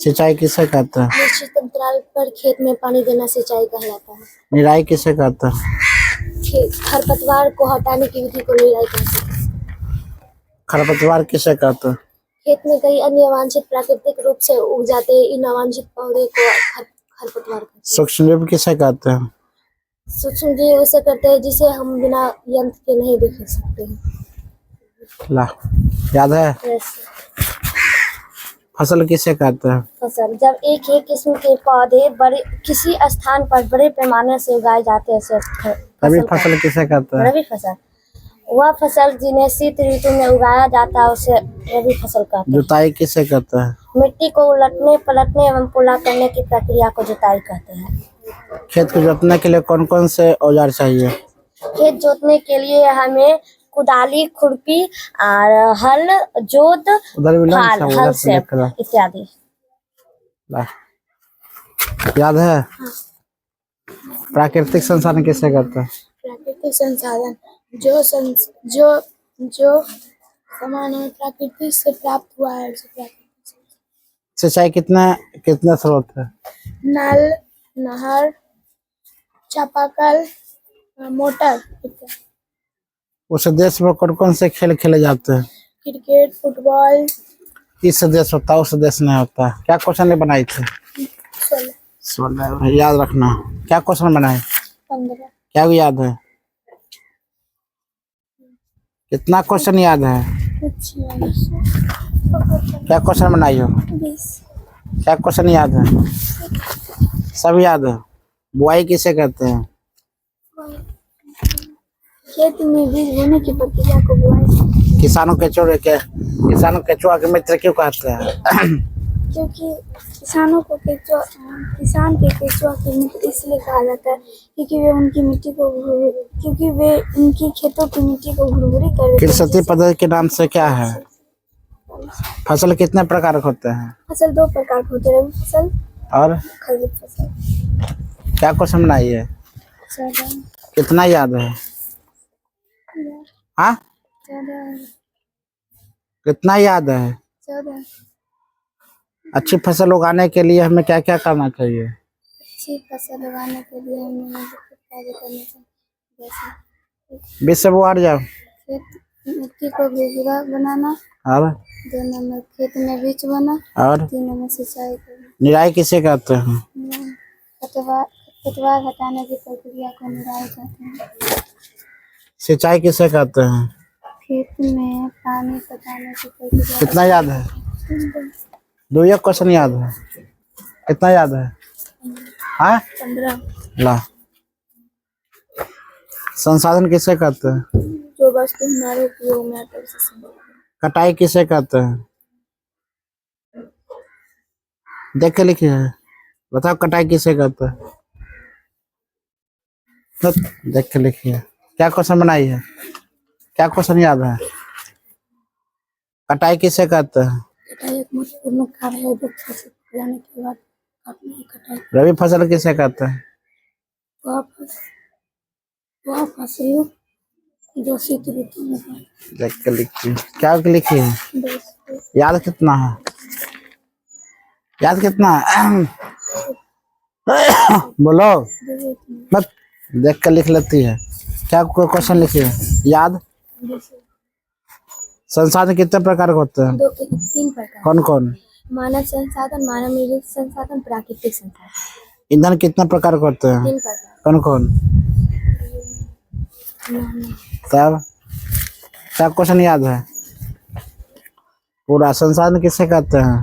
सिंचाई किसे कहते हैं? निश्चित अंतराल पर खेत में पानी देना सिंचाई कहलाता है। निराई किसे कहते हैं? खरपतवार को हटाने की विधि को निराई कहते हैं। खरपतवार किसे कहते हैं? खेत में कई अन्य अवांछित प्राकृतिक रूप से उग जाते हैं, इन अवांछित पौधे को खरपतवार कहते हैं। सूक्ष्मजीव किसे कहते हैं? सूक्ष्म जीव उसे कहते हैं जिसे हम बिना यंत्र के नहीं देख सकते हैं। ला याद है? फसल किसे कहते हैं? फसल जब एक ही किस्म के पौधे बड़े किसी स्थान पर बड़े पैमाने से उगाए जाते हैं उसे रबी फसल किसे कहते हैं? रबी फसल वह फसल जिन्हें शीत ऋतु में उगाया जाता है उसे रबी फसल कहते हैं। जुताई किसे कहते हैं? मिट्टी को उलटने पलटने एवं पुला करने की प्रक्रिया को जुताई कहते हैं। खेत को जोतने के लिए कौन कौन से औजार चाहिए? खेत जोतने के लिए हमें कुदाली, खुरपी और हल, जोत, फाल, हल से इत्यादि। याद है? प्राकृतिक संसाधन किसे कहते हैं? प्राकृतिक संसाधन जो सामान हमें प्रकृति से प्राप्त हुआ है उसे प्राकृतिक। सिंचाई कितने स्रोत है? नल, नहर, चापाकल, मोटर। उस देश में कौन कौन से खेल खेले जाते हैं? Cricket, football. इस देश होता है उस देश नहीं होता। क्या क्वेश्चन बनाई थी? 16 याद रखना। क्या क्वेश्चन बनाए? 15। क्या याद है? कितना क्वेश्चन याद है? क्या क्वेश्चन बनाई हो? 20। क्या क्वेश्चन याद है? सब याद है। बुआई किसे कहते हैं? खेत में बीज बोने की प्रक्रिया को बुआई। किसानों केचुआ के मित्र क्यों कहते हैं? क्योंकि किसान के केचुआ के मित्र इसलिए कहा जाता है क्योंकि वे उनकी खेतों की मिट्टी को भुरभुरी कर देते हैं। कृषि पद्धति के नाम से क्या है? फसल कितने प्रकार के होते हैं? फसल 2 प्रकार के होते हैं, रबी फसल और खरीफ फसल। क्या क्वेश्चन बनाइए? कितना याद है? हाँ, कितना याद है? 14। अच्छी फसल उगाने के लिए हमें क्या क्या करना चाहिए? अच्छी फसल उगाने के लिए हमें कार्य करना चाहिए, जैसे बीज से बुआर जाओ मिट्टी को भुरभुरा बनाना और 2 नंबर खेत में बीज बोना और 3 नंबर सिंचाई करना। निराई किसे कहते हैं? खरपतवार हटाने की प्रक्रिया को निराई कहते हैं। सिंचाई किसे कहते हैं? खेत में पानी पटाने की प्रक्रिया। कितना याद है? 2 क्वेश्चन याद है। कितना याद है? हाँ, 15। ला संसाधन किसे कहते हैं? जो वस्तु हमारे उपयोग में आते हैं उसे संसाधन। कटाई किसे कहते हैं? देख के लिखिए, बताओ कटाई किसे कहते हैं? देख के लिखिए। क्या क्वेश्चन बनाई है? क्या क्वेश्चन याद है? कटाई किसे कहते हैं? कटाई एक महत्वपूर्ण कार्य है जो फसल पक जाने के बाद काटने की कटाई। रबी फसल किसे कहते हैं? वह फसल जो शीत ऋतु में है। देख के लिखिए। क्या लिखिए? याद कितना है? याद कितना है? बोलो मत, देख कर लिख लेती है। क्या कोई क्वेश्चन लिखिए? याद। संसाधन कितने प्रकार के होते हैं? 3 प्रकार। कौन कौन? मानव संसाधन, मानव निर्मित संसाधन, प्राकृतिक संसाधन। ईंधन कितने प्रकार के होते हैं? 3 प्रकार। कौन कौन? तब क्या क्वेश्चन याद है? पूरा संसाधन किसे कहते हैं?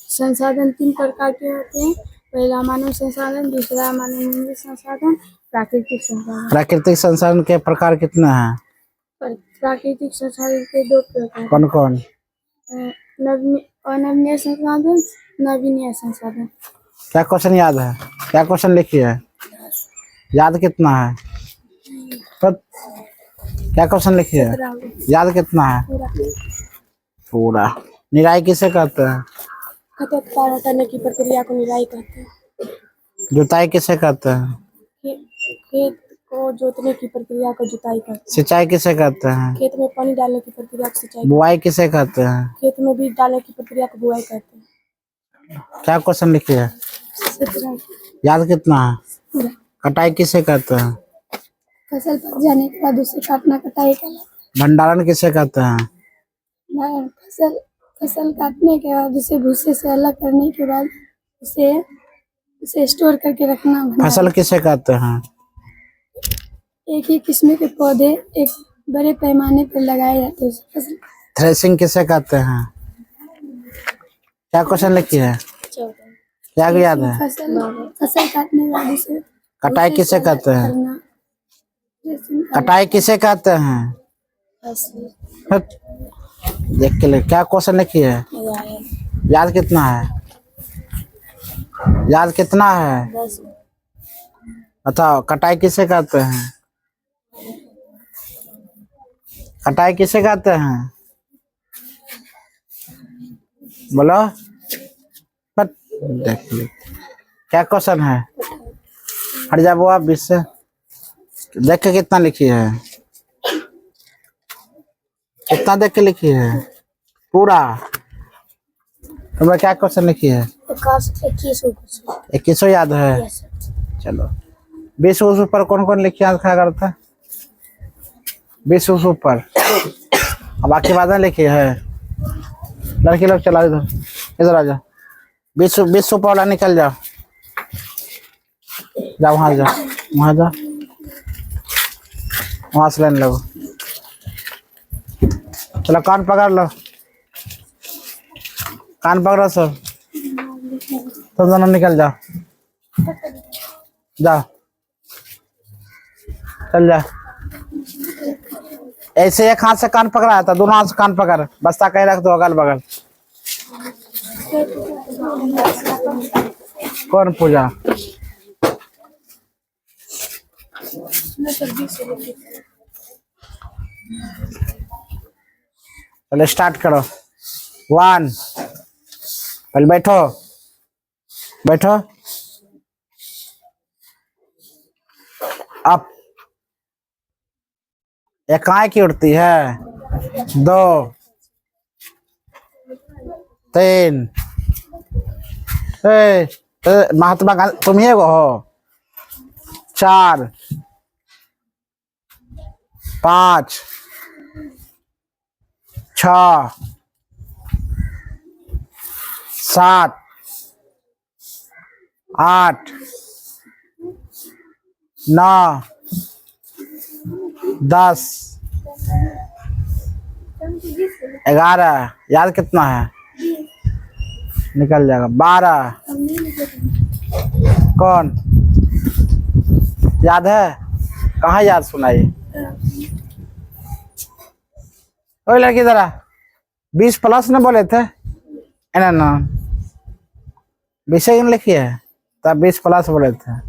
संसाधन 3 प्रकार के होते हैं। पहला मानव संसाधन, दूसरा मानव निर्मित संसाधन, प्राकृतिक संसाधन। प्राकृतिक संसाधन के प्रकार कितने हैं? प्राकृतिक संसाधन के 2 प्रकार। कौन कौन? अनवीनीय संसाधन, नवीनीय संसाधन। क्या क्वेश्चन याद है? क्या क्वेश्चन लिखिए? याद कितना है? क्या क्वेश्चन लिखिए? याद कितना है? पूरा। निराई किसे कहते हैं? खरपतवार हटाने की प्रक्रिया को निराई कहते हैं। जुताई किसे कहते हैं? खेत को जोतने की प्रक्रिया को जुताई करते हैं। सिंचाई किसे कहते हैं? खेत में पानी डालने की प्रक्रिया को सिंचाई। बुआई किसे कहते हैं? खेत में बीज डालने की प्रक्रिया को बुआई कहते हैं। क्या क्वेश्चन लिखिए है? याद कितना है? कटाई किसे कहते हैं? फसल पक जाने के बाद उसे काटना कटाई कहलाता भंडारण किसे कहते हैं? है। फसल काटने के बाद उसे भूसे से अलग करने के बाद उसे स्टोर करके रखना भंडारण। फसल किसे कहते हैं? एक ही किस्म के पौधे एक बड़े पैमाने पर लगाए जाते हैं फसल। थ्रेसिंग किसे कहते हैं? क्या क्वेश्चन लिखी है? क्या याद है? फसल काटने के बाद उसे कटाई किसे कहते हैं? कटाई किसे कहते हैं? हट, देख के ले। क्या क्वेश्चन लिखी है? याद कितना है? याद कितना है? बताओ, कटाई किसे कहते हैं? कटाई किसे कहते हैं? बोलो। बट देख ले। क्या क्वेश्चन है? हट जा वो, आप 20 से देख के कितना लिखी है? कितना देख के लिखी है? पूरा। तुम्हें क्या क्वेश्चन लिखी है? 21 याद है? चलो, 20 ऊपर कौन कौन लिखी याद क्या करता है? 20 ऊपर अब बाकी बातें लिखी है। लड़की लोग चला इधर आ जाओ। 20 ऊपर वाला निकल जाओ। जाओ वहां जाओ, वहां जाओ, वहां से लेने लगो। चलो कान पकड़ लो, कान पकड़ो सब। तुम दोनों निकल जाओ, जाओ, चल जा। ऐसे एक हाथ से कान पकड़ा था, दोनों हाथ से कान पकड़, बस्ता कहीं रख दो अगल बगल। कौन पूजा? चलो स्टार्ट करो। 1, पहले बैठो, बैठो। अब एक काय की उड़ती है? 2, 3। महात्मा गांधी तुम ही हो? 4, 5, 6, 7, 8, 9, 10, 11। याद कितना है? निकल जाएगा। 12। कौन याद है? कहाँ याद सुनाई? ओए लड़की जरा, 20 प्लस ने बोले थे ना ना, 20 लिखी है तब 20 प्लस बोले थे।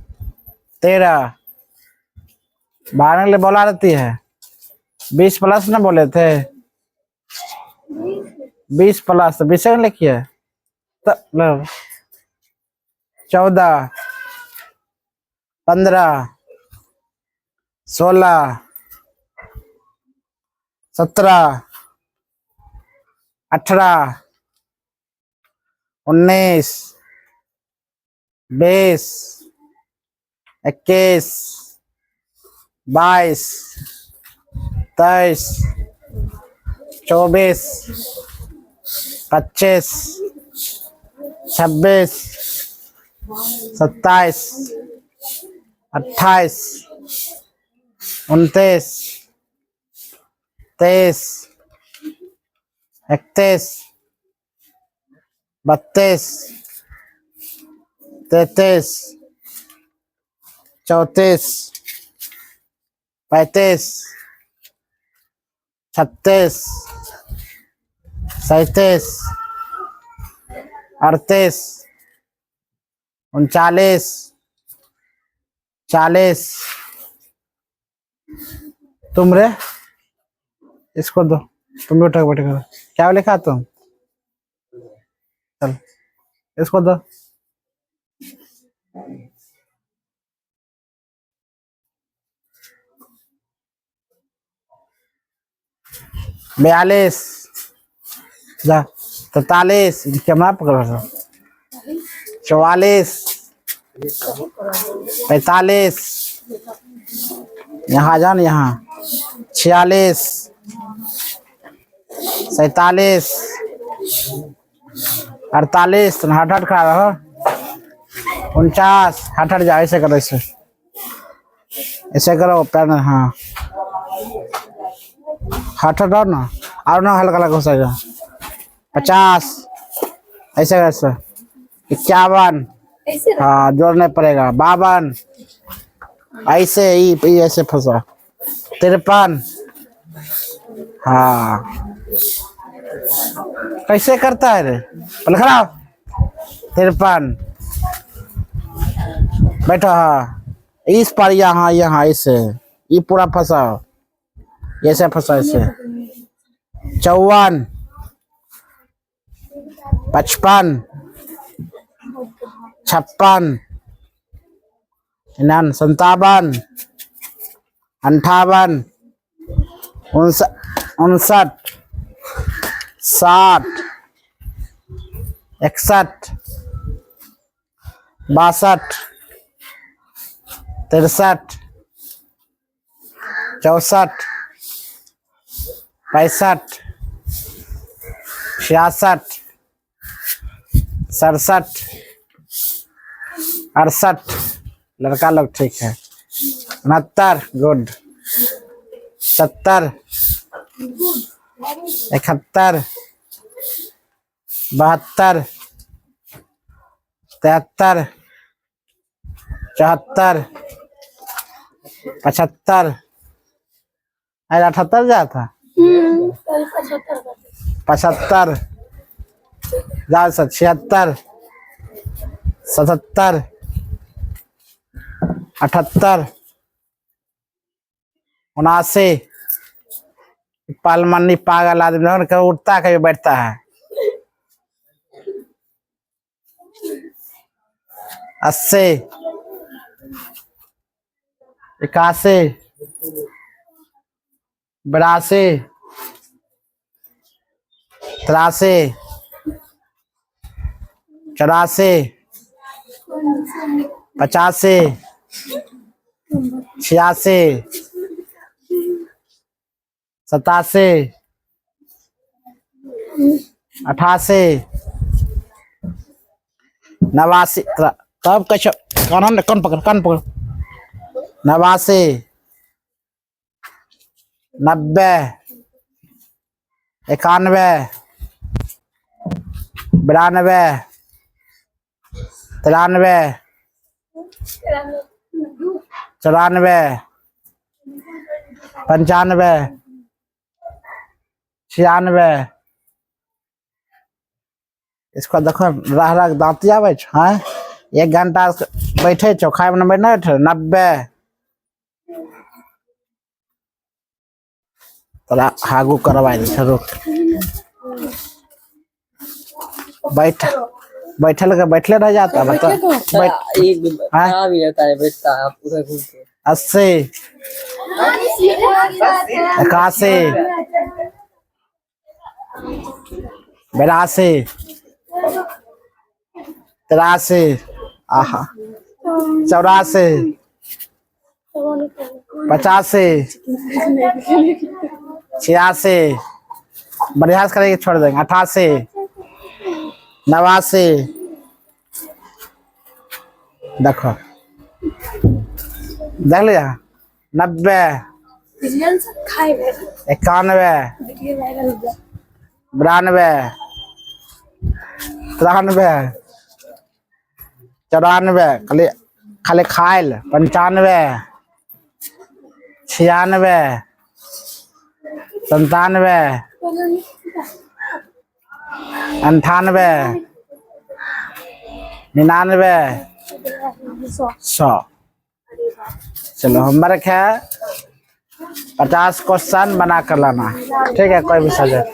13 12 के लिए बोला रहती है। 20 प्लस ने बोले थे, 20 प्लस 20 लिखी है। 14 15 16 17 18 19 20 21 22 23 24 25 26 27 28 29 30 31 32 33 34 35 36 37 38 39 40। तुम रे, इसको दो, तुम भी उठा बैठे करो। क्या लिखा तुम? चल इसको दो। 42 जा 43 कैमरा पकड़ 44 45 यहाँ जान यहाँ 46 47 48 हट हट खड़ा रहो 49 हट हट जा ऐसे करो ऐसे करो पैर हाँ हट हट ना और ना हल्का हल्का घुसाएगा 50 ऐसे ऐसे 51 हाँ जोड़ने पड़ेगा 52 ऐसे ही ऐसे फंसा 53 हाँ कैसे करता है रे पहले खड़ा 53 बैठो हाँ इस पर यहाँ यहाँ ऐसे ये पूरा फंसा ऐसे फंसा ऐसे 54 55 56 57 58 59 60 61 62 63 64 65 66 67 68 लड़का लोग ठीक है 69 गुड 70 71 72 73 74 75 अरे 78 जा था 75 जा 76 77 78 79 पालमनी पागल आदमी कभी उठता कभी बैठता है 80 81 82 83 84 85 86 87 88 89 तब कछ कौन पकड़ 89 90 91 92 93 94 95 96 इसको देखो रह रह दाँती आवे हाँ 1 घंटा बैठे छो खाए में नहीं 90 तोरा हागू करवाई दे रुक बैठल के बैठले रह जाता बता हाँ भी रहता है बैठता है पूरा घूम के 80 81 82 83 आहा 84 85 86 बढ़िया से करेंगे छोड़ देंगे 88 89 देखो देख लिया 90 91 92 93 94 खाली खाली खाइल 95 96 97 98 99 100 चलो होमवर्क है 50 क्वेश्चन बना कर लाना ठीक है कोई भी सब्जेक्ट